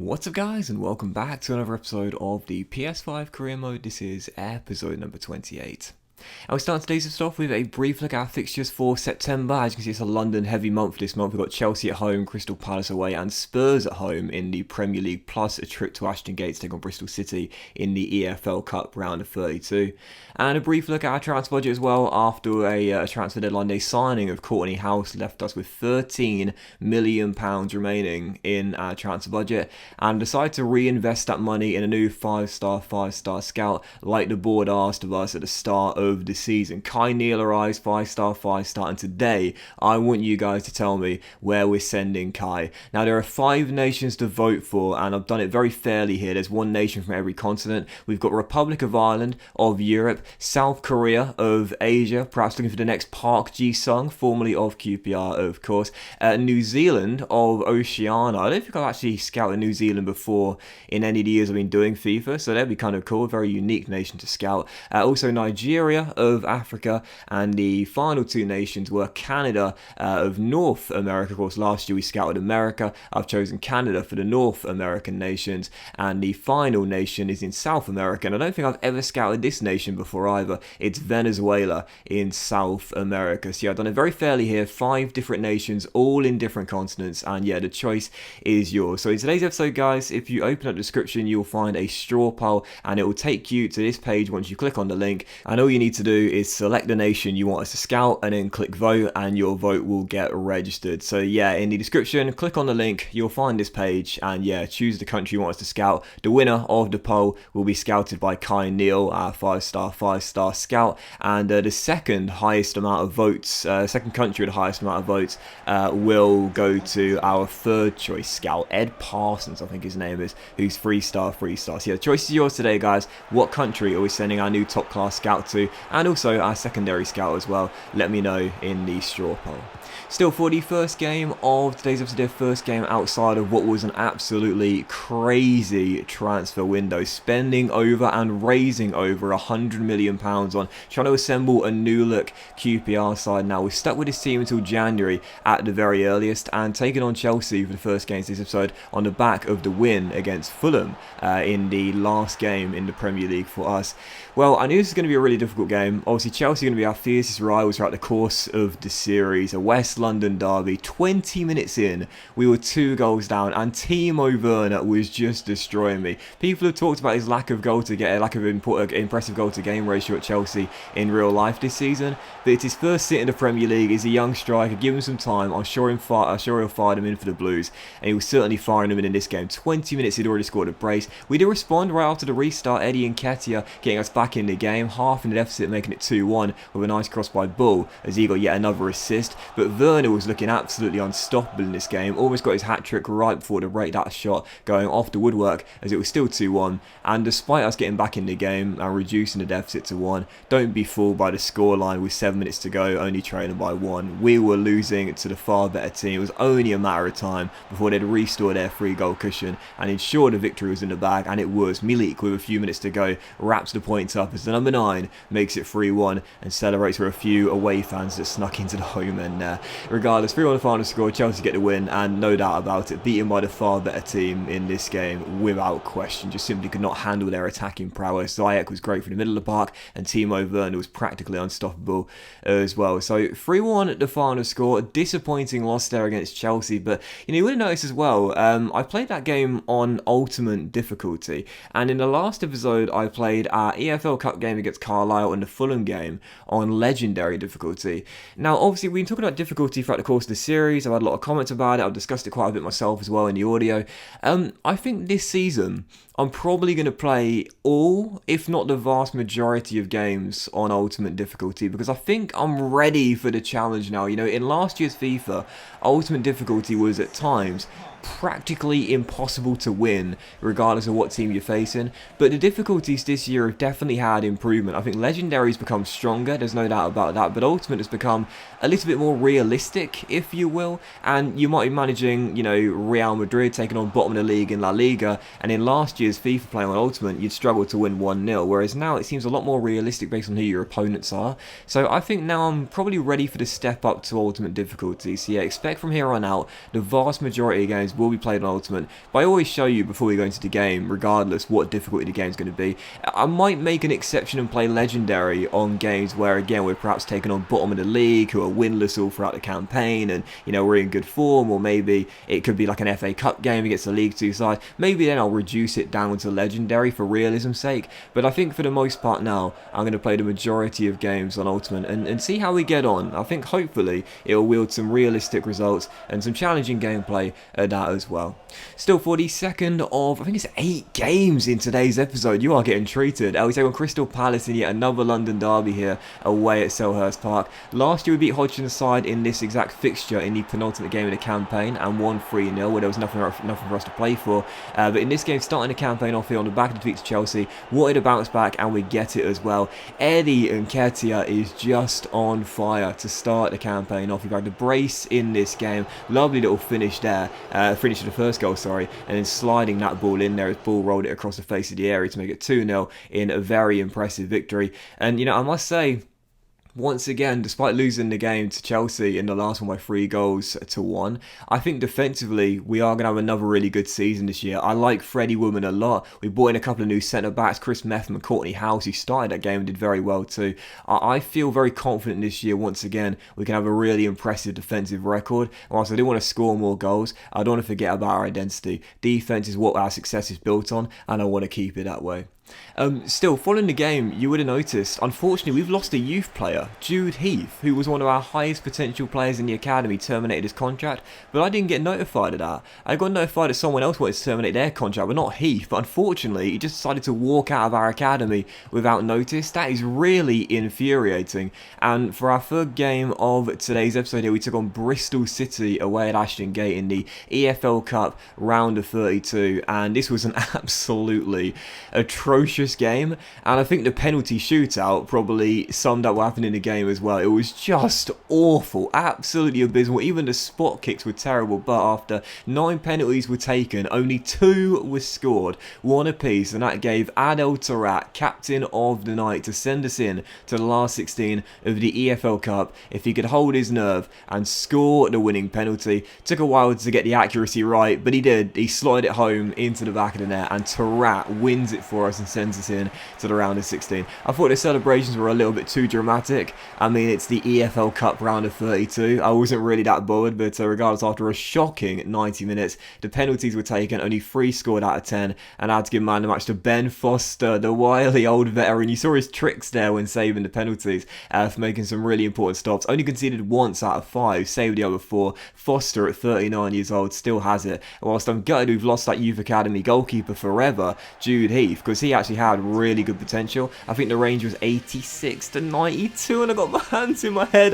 What's up guys, and welcome back to another episode of the PS5 career mode. This is episode number 28. And we start today's episode off with a brief look at our fixtures for September. As you can see, it's a London heavy month this month. We've got Chelsea at home, Crystal Palace away, and Spurs at home in the Premier League, plus a trip to Ashton Gate to take on Bristol City in the EFL Cup round of 32. And a brief look at our transfer budget as well. After a transfer deadline day signing of Courtney House left us with £13 million remaining in our transfer budget, and decided to reinvest that money in a new five-star scout like the board asked of us at the start of the season. Kai Neal arrives, five-star, and today I want you guys to tell me where we're sending Kai. Now there are 5 nations to vote for, and I've done it very fairly here. There's 1 nation from every continent. We've got Republic of Ireland of Europe, South Korea of Asia, perhaps looking for the next Park Ji-sung, formerly of QPR of course, New Zealand of Oceania. I don't think I've actually scouted New Zealand before in any of the years I've been doing FIFA, so that'd be kind of cool, a very unique nation to scout. Also Nigeria of Africa, and the final 2 nations were Canada of North America. Of course, last year we scouted America. I've chosen Canada for the North American nations, and the final nation is in South America, and I don't think I've ever scouted this nation before either. It's Venezuela in South America. So yeah, I've done it very fairly here. 5 different nations, all in different continents, and yeah, the choice is yours. So in today's episode, guys, if you open up the description, you'll find a straw poll, and it will take you to this page once you click on the link, and all you need to do is select the nation you want us to scout and then click vote, and your vote will get registered. So yeah, in the description, click on the link, you'll find this page, and yeah, choose the country you want us to scout. The winner of the poll will be scouted by Kai Neal, our five-star scout, and the second highest amount of votes, second country with the highest amount of votes will go to our 3rd choice scout, Ed Parsons, I think his name is, who's 3-star. So yeah, the choice is yours today, guys. What country are we sending our new top class scout to, and also our secondary scout as well? Let me know in the straw poll. Still, for the first game of today's episode, their first game outside of what was an absolutely crazy transfer window, spending over and raising over £100 million on trying to assemble a new look QPR side. Now we're stuck with this team until January at the very earliest, and taking on Chelsea for the first game of this episode on the back of the win against Fulham in the last game in the Premier League for us. Well, I knew this was going to be a really difficult game. Obviously, Chelsea are going to be our fiercest rivals throughout the course of the series. A West London derby. 20 minutes in, we were 2 goals down, and Timo Werner was just destroying me. People have talked about his lack of impressive goal to game ratio at Chelsea in real life this season, but it's his first stint in the Premier League. He's a young striker. Give him some time. I'm sure he'll fire them in for the Blues, and he was certainly firing them in this game. 20 minutes, he'd already scored a brace. We did respond right after the restart. Eddie Nketiah getting us back in the game, half in the deficit, making it 2-1 with a nice cross by Bull as he got yet another assist. But Werner was looking absolutely unstoppable in this game. Almost got his hat-trick right before the break. That shot going off the woodwork as it was still 2-1. And despite us getting back in the game and reducing the deficit to 1, don't be fooled by the scoreline with 7 minutes to go, only trailing by 1. We were losing to the far better team. It was only a matter of time before they'd restore their 3-goal cushion and ensure the victory was in the bag, and it was. Milik, with a few minutes to go, wraps the points up as the number 9 makes it 3-1 and celebrates for a few away fans that snuck into the home end there. Regardless, 3-1 the final score, Chelsea get the win, and no doubt about it, beaten by the far better team in this game without question. Just simply could not handle their attacking prowess. Ziyech was great from the middle of the park, and Timo Werner was practically unstoppable as well. So 3-1 the final score. Disappointing loss there against Chelsea, but you would have noticed as well, I played that game on ultimate difficulty, and in the last episode I played our EFL Cup game against Carlisle and the Fulham game on legendary difficulty. Now obviously we've been talking about difficulty throughout the course of the series. I've had a lot of comments about it. I've discussed it quite a bit myself as well in the audio. I think this season I'm probably going to play all, if not the vast majority of games on ultimate difficulty, because I think I'm ready for the challenge now. In last year's FIFA, ultimate difficulty was at times practically impossible to win regardless of what team you're facing, but the difficulties this year have definitely had improvement. I think legendary's become stronger, there's no doubt about that, but ultimate has become a little bit more realistic, if you will, and you might be managing, Real Madrid taking on bottom of the league in La Liga, and in last year's FIFA playing on ultimate you'd struggle to win 1-0, whereas now it seems a lot more realistic based on who your opponents are. So I think now I'm probably ready for the step up to ultimate difficulty. So yeah, expect from here on out the vast majority of games episodes will be played on Ultimate, but I always show you before we go into the game, regardless what difficulty the game is going to be. I might make an exception and play Legendary on games where, again, we're perhaps taking on bottom of the league, who are winless all throughout the campaign, and, you know, we're in good form, or maybe it could be like an FA Cup game against the League 2 side. Maybe then I'll reduce it down to Legendary for realism's sake, but I think for the most part now, I'm going to play the majority of games on Ultimate and see how we get on. I think hopefully it'll wield some realistic results and some challenging gameplay at that as well. Still, for the second of, I think it's 8 games in today's episode, you are getting treated. We take on Crystal Palace in yet another London derby here away at Selhurst Park. Last year we beat Hodgson's side in this exact fixture in the penultimate game of the campaign and won 3-0 where there was nothing for us to play for. But in this game, starting the campaign off here on the back of the defeat to Chelsea, wanted to bounce back and we get it as well. Eddie Nketiah is just on fire to start the campaign off. We've had the brace in this game. Lovely little finish there. Finish of the first goal, sorry. And then sliding that ball in there. His ball rolled it across the face of the area to make it 2-0 in a very impressive victory. And, you know, I must say, once again, despite losing the game to Chelsea in the last one by 3-1, I think defensively we are going to have another really good season this year. I like Freddie Woodman a lot. We brought in a couple of new centre-backs, Chris Metham and Courtney House, who started that game and did very well too. I feel very confident this year, once again, we can have a really impressive defensive record. Whilst I do want to score more goals, I don't want to forget about our identity. Defence is what our success is built on, and I want to keep it that way. Still, following the game, you would have noticed, unfortunately, we've lost a youth player, Jude Heath, who was one of our highest potential players in the academy, terminated his contract, but I didn't get notified of that. I got notified that someone else wanted to terminate their contract, but not Heath. But unfortunately, he just decided to walk out of our academy without notice. That is really infuriating. And for our third game of today's episode here, we took on Bristol City away at Ashton Gate in the EFL Cup round of 32, and this was an absolutely atrocious game, and I think the penalty shootout probably summed up what happened in the game as well. It was just awful, absolutely abysmal. Even the spot kicks were terrible, but after 9 penalties were taken, only 2 were scored, 1 apiece, and that gave Adel Tarat, captain of the night, to send us in to the last 16 of the EFL Cup if he could hold his nerve and score the winning penalty. Took a while to get the accuracy right, but he did. He slotted it home into the back of the net, and Tarat wins it for us and sends us in to the round of 16. I thought the celebrations were a little bit too dramatic. I mean, it's the EFL Cup round of 32. I wasn't really that bothered, but regardless, after a shocking 90 minutes, the penalties were taken, only 3 scored out of 10, and I had to give man of the match to Ben Foster, the wily old veteran. You saw his tricks there when saving the penalties for making some really important stops. Only conceded once out of 5, saved the other 4. Foster at 39 years old still has it. And whilst I'm gutted we've lost that youth academy goalkeeper forever, Jude Heath, because he actually had really good potential. I think the range was 86 to 92, and I got my hands on my head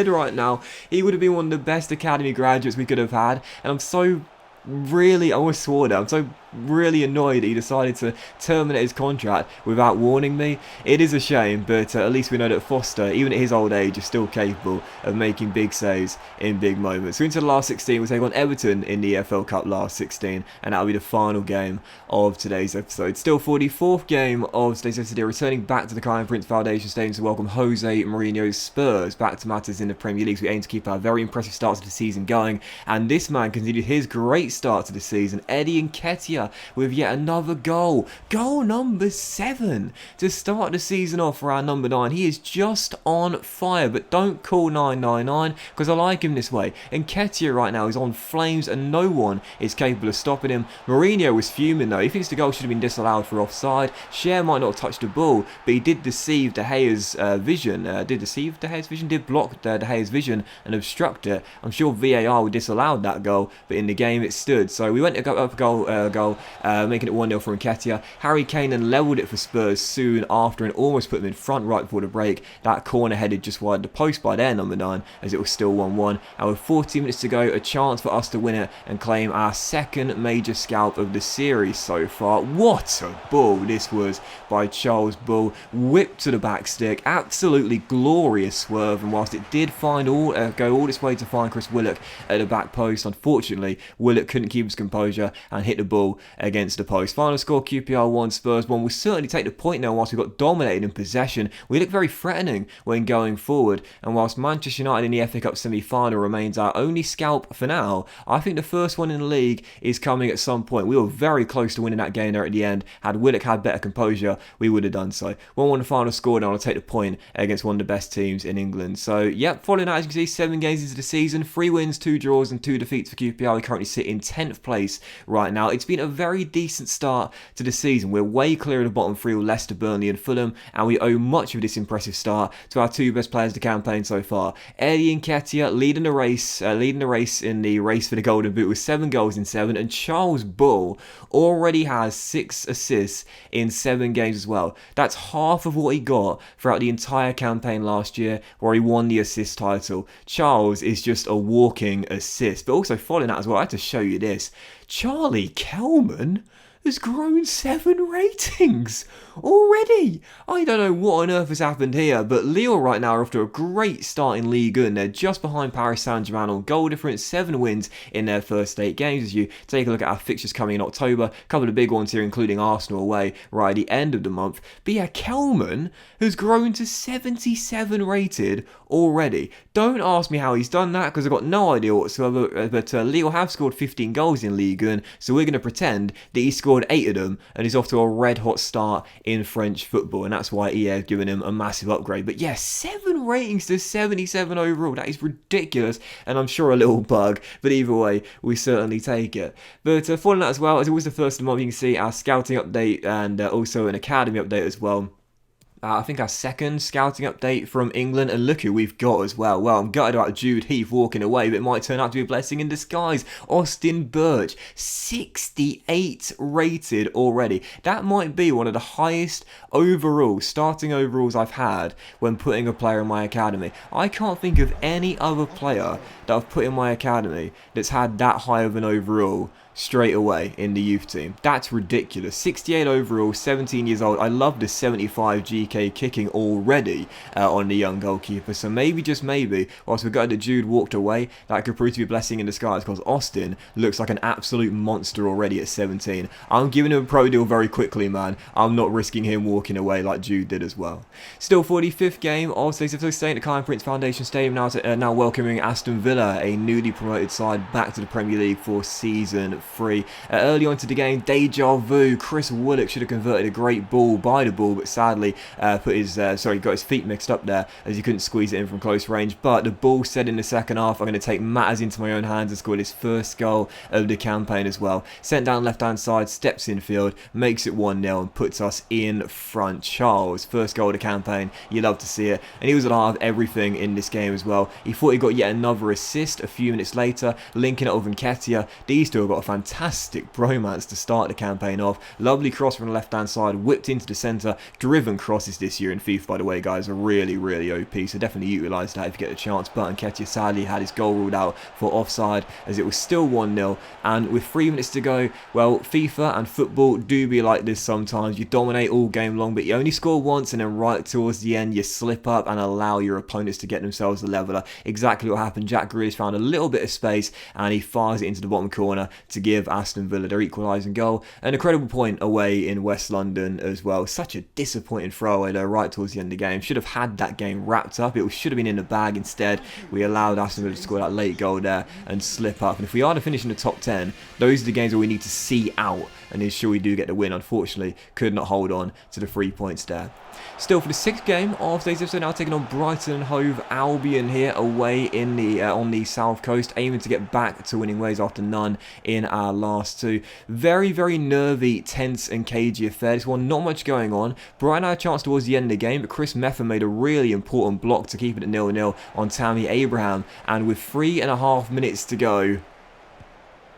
right now. He would have been one of the best academy graduates we could have had, and I'm so really, I almost swore that, I'm so really annoyed that he decided to terminate his contract without warning me. It is a shame, but at least we know that Foster, even at his old age, is still capable of making big saves in big moments. So into the last 16, we'll take on Everton in the EFL Cup last 16, and that'll be the final game of today's episode. Still, for the 4th game of today's episode, returning back to the Crown Prince Foundation Stadium to welcome Jose Mourinho's Spurs back to matters in the Premier League. So we aim to keep our very impressive starts of the season going, and this man continued his great start to the season. Eddie Nketiah with yet another goal. Goal number 7 to start the season off for our number 9. He is just on fire, but don't call 999 because I like him this way. Nketiah right now is on flames and no one is capable of stopping him. Mourinho was fuming though. He thinks the goal should have been disallowed for offside. Cher might not have touched the ball, but he did deceive De Gea's vision. Did block De Gea's vision and obstruct it. I'm sure VAR would disallow that goal, but in the game it stood. So we went up a goal, making it 1-0 for Nketiah. Harry Kane then levelled it for Spurs soon after and almost put them in front right before the break. That corner headed just wide the post by their number 9 as it was still 1-1. And with 40 minutes to go, a chance for us to win it and claim our 2nd major scalp of the series so far. What a ball this was by Charles Bull. Whipped to the back stick. Absolutely glorious swerve. And whilst it did go all its way to find Chris Willock at the back post, unfortunately, Willock couldn't keep his composure and hit the ball goal against the post. Final score, QPR 1, Spurs 1. We'll certainly take the point now whilst we got dominated in possession. We look very threatening when going forward, and whilst Manchester United in the FA Cup semi-final remains our only scalp for now, I think the first one in the league is coming at some point. We were very close to winning that game there at the end. Had Willock had better composure, we would have done so. 1-1 the final score, and I'll take the point against one of the best teams in England. So, yep, following that, as you can see, 7 games into the season, 3 wins, 2 draws, and 2 defeats for QPR. We currently sit in 10th place right now. It's been a very decent start to the season. We're way clear of the bottom 3 with Leicester, Burnley, and Fulham, and we owe much of this impressive start to our 2 best players of the campaign so far. Eddie Nketiah leading the race in the race for the Golden Boot with 7 goals in 7, and Charles Bull already has 6 assists in 7 games as well. That's half of what he got throughout the entire campaign last year, where he won the assist title. Charles is just a walking assist. But also following that as well, I had to show you this. Charlie Kelman has grown 7 ratings already. I don't know what on earth has happened here, but Lille right now are off to a great start in Ligue 1. They're just behind Paris Saint-Germain on goal difference, 7 wins in their first 8 games. As you take a look at our fixtures coming in October, a couple of big ones here, including Arsenal away right at the end of the month. But yeah, Kelman has grown to 77 rated already. Don't ask me how he's done that, because I've got no idea whatsoever, but Lille have scored 15 goals in Ligue 1, so we're going to pretend that he scored 8 of them and is off to a red hot start in French football, and that's why EA have given him a massive upgrade. But yeah, 7 ratings to 77 overall. That is ridiculous, and I'm sure a little bug, but either way, we certainly take it. But following that as well, as always the first of the month, you can see our scouting update and also an academy update as well. I think our second scouting update from England, and look who we've got as well. Well, I'm gutted about Jude Heath walking away, but it might turn out to be a blessing in disguise. Austin Birch, 68 rated already. That might be one of the highest starting overalls I've had when putting a player in my academy. I can't think of any other player that I've put in my academy that's had that high of an overall straight away in the youth team. That's ridiculous. 68 overall, 17 years old. I love the 75 GK kicking already on the young goalkeeper. So maybe, just maybe, whilst we're glad that Jude walked away, that could prove to be a blessing in disguise, because Austin looks like an absolute monster already at 17. I'm giving him a pro deal very quickly, man. I'm not risking him walking away like Jude did as well. Still 45th game of staying at the Kyle Prince Foundation Stadium, now welcoming Aston Villa, a newly promoted side, back to the Premier League for season 3. Early on to the game, deja vu. Chris Willock should have converted a great ball by the ball, but sadly got his feet mixed up there as he couldn't squeeze it in from close range. But the ball said in the second half, I'm going to take matters into my own hands and scored his first goal of the campaign as well. Sent down left hand side, steps in field, makes it 1-0 and puts us in front. Charles, first goal of the campaign. You love to see it, and he was at the heart of everything in this game as well. He thought he got yet another assist a few minutes later, linking it with Nketiah. These two have got a fantastic bromance to start the campaign off. Lovely cross from the left hand side, whipped into the centre. Driven crosses this year in FIFA, by the way, guys, are really, really OP, so definitely utilise that if you get the chance. But Nketiah sadly had his goal ruled out for offside, as it was still 1-0, and with 3 minutes to go, well, FIFA and football do be like this sometimes. You dominate all game long, but you only score once, and then right towards the end you slip up and allow your opponents to get themselves the leveller. Exactly what happened. Jack Grealish found a little bit of space and he fires it into the bottom corner to give Aston Villa their equalising goal, and a credible point away in West London as well. Such a disappointing throwaway though right towards the end of the game. Should have had that game wrapped up. It should have been in the bag. Instead, we allowed Aston Villa to score that late goal there and slip up. And if we are to finish in the top 10, those are the games where we need to see out and ensure we do get the win. Unfortunately, could not hold on to the 3 points there. Still, for the 6th game of today's episode, now taking on Brighton and Hove Albion here away in the on the south coast, aiming to get back to winning ways after none in our last 2. Very, very nervy, tense and cagey affair. This one, not much going on. Brighton had a chance towards the end of the game, but Chris Meffer made a really important block to keep it at 0-0 on Tammy Abraham, and with 3.5 minutes to go,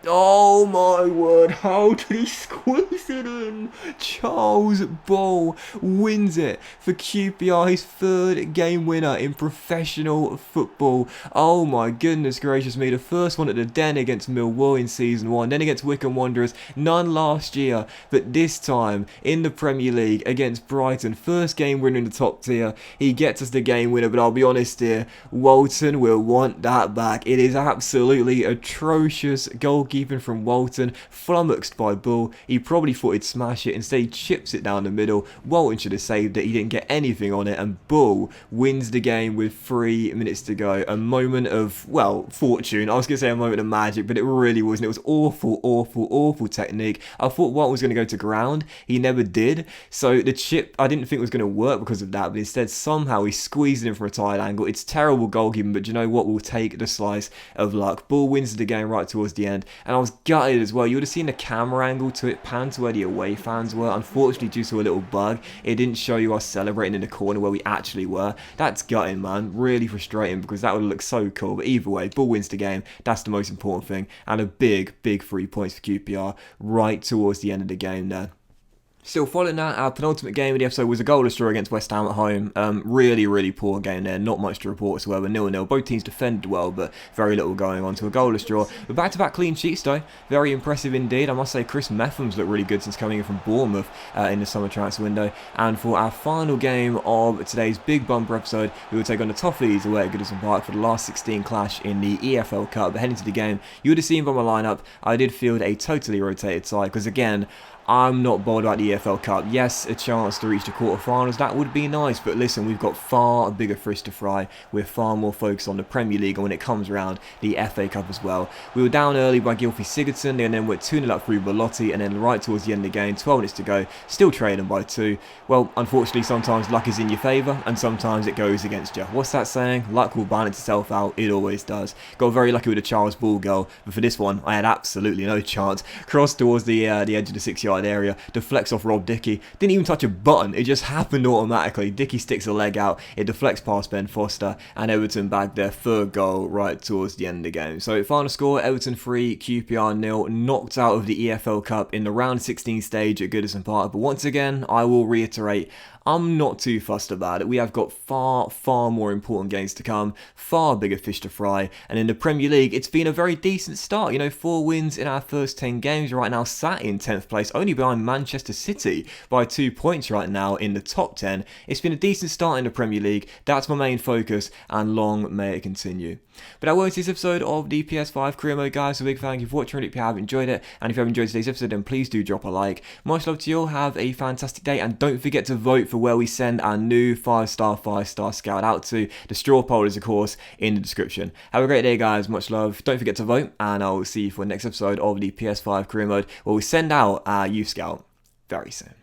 oh my word, how did he squeeze it in? Charles Bull wins it for QPR, his 3rd game winner in professional football. Oh my goodness gracious me, the first one at the Den against Millwall in Season 1, then against Wycombe Wanderers, none last year, but this time in the Premier League against Brighton, first game winner in the top tier. He gets us the game winner, but I'll be honest here, Walton will want that back. It is absolutely atrocious goal goalkeeping from Walton, flummoxed by Bull. He probably thought he'd smash it, instead he chips it down the middle. Walton should have saved it, he didn't get anything on it, and Bull wins the game with 3 minutes to go. A moment of, well, fortune. I was going to say a moment of magic, but it really wasn't. It was awful technique. I thought Walton was going to go to ground. He never did. So the chip, I didn't think was going to work because of that, but instead somehow he squeezed it in from a tight angle. It's terrible goalkeeping, but you know what? We'll take the slice of luck. Bull wins the game right towards the end, and I was gutted as well. You would have seen the camera angle to it pan to where the away fans were. Unfortunately, due to a little bug, it didn't show you us celebrating in the corner where we actually were. That's gutting, man. Really frustrating, because that would have looked so cool. But either way, Bull wins the game. That's the most important thing, and a big 3 points for QPR right towards the end of the game there. Still following that, our penultimate game of the episode was a goalless draw against West Ham at home. Really poor game there. Not much to report as well. But 0-0. Both teams defended well, but very little going on to a goalless draw. But back-to-back clean sheets though. Very impressive indeed. I must say Chris Metham's looked really good since coming in from Bournemouth in the summer transfer window. And for our final game of today's big bumper episode, we will take on the Toffees away at Goodison Park for the last 16 clash in the EFL Cup. But heading to the game, you would have seen by my lineup, I did field a totally rotated side, because again, I'm not bothered about the EFL Cup. Yes, a chance to reach the quarterfinals, that would be nice, but listen, we've got far bigger fish to fry. We're far more focused on the Premier League, and when it comes around, the FA Cup as well. We were down early by Gylfi Sigurdsson, and then we're 2-0 up through Belotti, and then right towards the end of the game, 12 minutes to go, still trailing by 2. Well, unfortunately, sometimes luck is in your favour, and sometimes it goes against you. What's that saying? Luck will balance itself out, it always does. Got very lucky with a Charles Ball goal, but for this one, I had absolutely no chance. Crossed towards the edge of the 6-yard area, deflects off Rob Dickey, didn't even touch a button, it just happened automatically. Dickey sticks a leg out, it deflects past Ben Foster, and Everton bagged their 3rd goal right towards the end of the game. So final score, Everton 3, QPR 0, knocked out of the EFL Cup in the round 16 stage at Goodison Park. But once again, I will reiterate, I'm not too fussed about it. We have got far more important games to come, far bigger fish to fry, and in the Premier League, it's been a very decent start. You know, 4 wins in our first 10 games, right now sat in 10th place, only behind Manchester City by 2 points right now in the top 10. It's been a decent start in the Premier League. That's my main focus, and long may it continue. But that was this episode of the PS5 Career Mode, guys. So big thank you for watching. If you have enjoyed it, and if you have enjoyed today's episode, then please do drop a like. Much love to you all. Have a fantastic day, and don't forget to vote for where we send our new 5-star scout out to. The straw poll is, of course, in the description. Have a great day, guys. Much love. Don't forget to vote, and I will see you for the next episode of the PS5 Career Mode, where we send out our youth scout very soon.